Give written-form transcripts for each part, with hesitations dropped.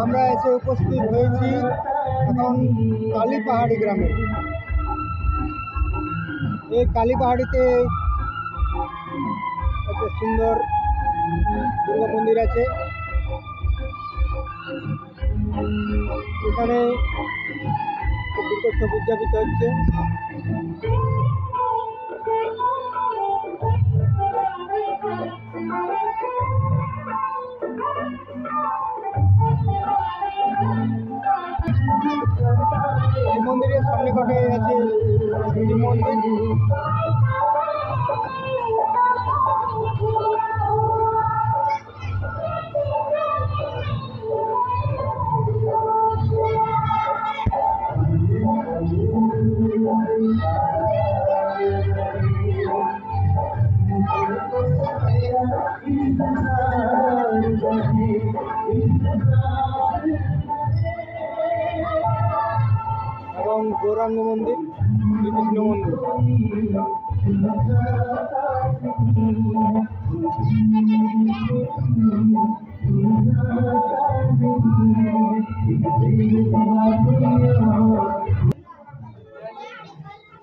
আমরা এসে উপস্থিত হয়েছি এখন কালীপাহাড়ি গ্রামে। এই কালীপাহাড়িতে একটা সুন্দর দুর্গা মন্দির আছে। এখানে দুর্গোৎসব উদযাপিত হচ্ছে। এই মন্দিরের সামনে কোটে আছে শিব মন্দির। এবং গৌরাঙ্গ মন্দির, শ্রীকৃষ্ণ মন্দির।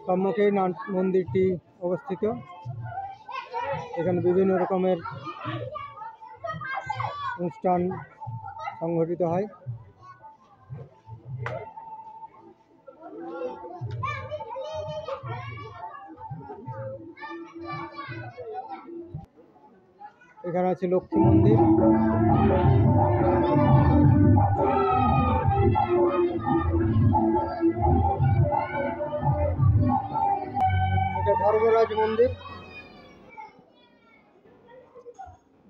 সম্মুখে মন্দিরটি অবস্থিত। এখানে বিভিন্ন রকমের অনুষ্ঠান সংঘটিত হয়। এখানে আছে লক্ষ্মী মন্দির। এটা ধর্মরাজ মন্দির।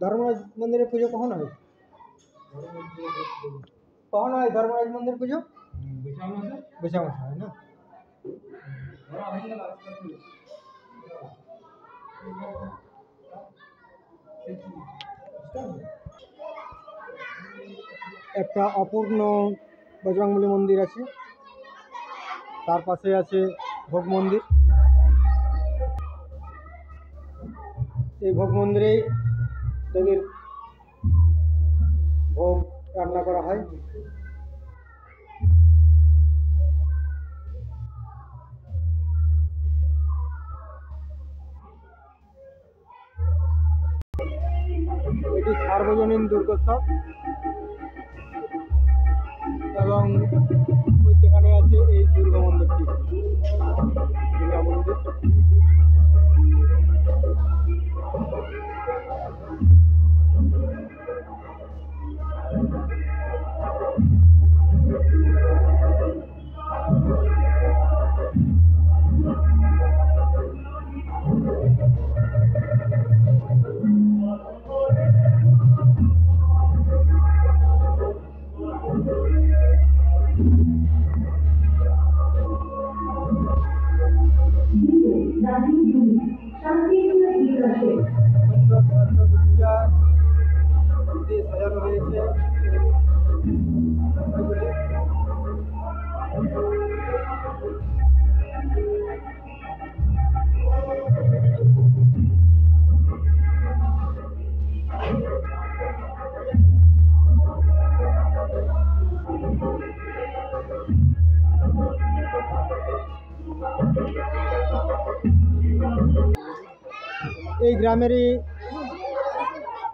ধর্মরাজ মন্দিরে পুজো কখন হয়? কখন হয় ধর্মরাজ মন্দির পুজো? বৈশাখ মাসে হয় না? একটা অপূর্ণ বজরংবলী মন্দির আছে, তার পাশে আছে ভোগ মন্দির। এই ভোগ মন্দিরে দেবীর ভোগ রান্না করা হয়। এটি সার্বজনীন দুর্গোৎসব এবং যেখানে আছে এই দুর্গা মন্দিরটি, দুর্গা মন্দির। সাজানো হয়েছে। এই গ্রামেরই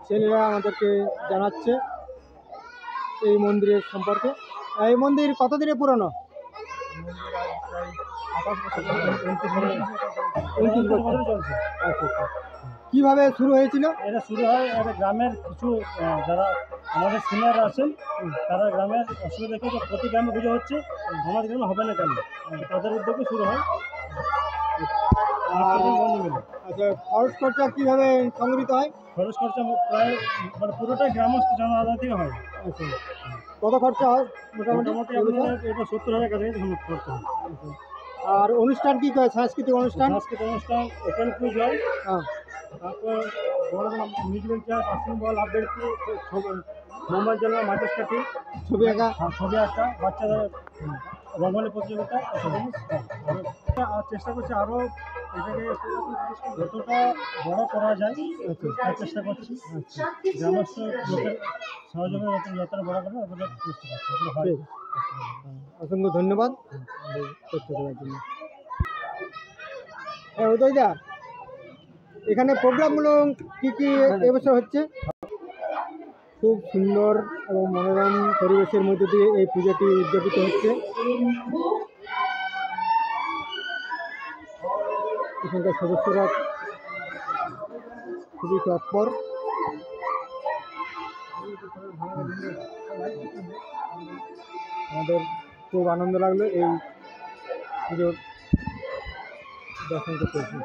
ছেলেরা আমাদেরকে জানাচ্ছে এই মন্দিরের সম্পর্কে। এই মন্দির কত দিনে পুরনো? 29 বছর চলছে। আচ্ছা আচ্ছা। কীভাবে শুরু হয়েছিল? এটা শুরু হয় একটা গ্রামের কিছু যারা আমাদের সিনিয়র আছেন, তারা গ্রামের অসুবিধা দেখে প্রতি গ্রামে পুজো হচ্ছে, আমাদের গ্রামে হবে না কেন, তাদের উদ্যোগে শুরু হয়। আচ্ছা, খরচ খরচা কীভাবে সংগৃহীত হয়? খরচ খরচা প্রায় মানে পুরোটাই গ্রামস্থ জনআদায় থেকে হয়। আচ্ছা, কত খরচা হয় মোটামুটি আপনার এটা 70,000 কাছাকাছি খরচ হয়। আর অনুষ্ঠান কী করে? সাংস্কৃতিক অনুষ্ঠান ওপেন কুইজ হয়। হ্যাঁ, তারপর বড় মিউজিক্যাল চেয়ার, পাসিং বল, আবৃত্তি, মোবাইল চালানো, মাটির কাঠি, ছবি আঁকা, বাচ্চাদের রঙ্গোলি প্রতিযোগিতা, আর চেষ্টা করছি আরও এটাকে যতটা বড় করা যায় তার চেষ্টা করছি। গ্রামস্থ লোকের সহযোগে যতটা বড় করবে অতটা চেষ্টা করছে অতটা হয়। ঠিক। অসংখ্য ধন্যবাদ আমাদের তথ্য দেওয়ার জন্য। হ্যাঁ উদয়দা, এখানে প্রোগ্রামগুলো কি কি এবছর হচ্ছে? খুব সুন্দর এবং মনোরম পরিবেশের মধ্যে দিয়ে এই পুজোটি উদযাপিত হচ্ছে। এখানকার সদস্যরা খুবই তৎপর। আমাদের খুব আনন্দ লাগলো এই পুজোর দর্শন করতে এসে।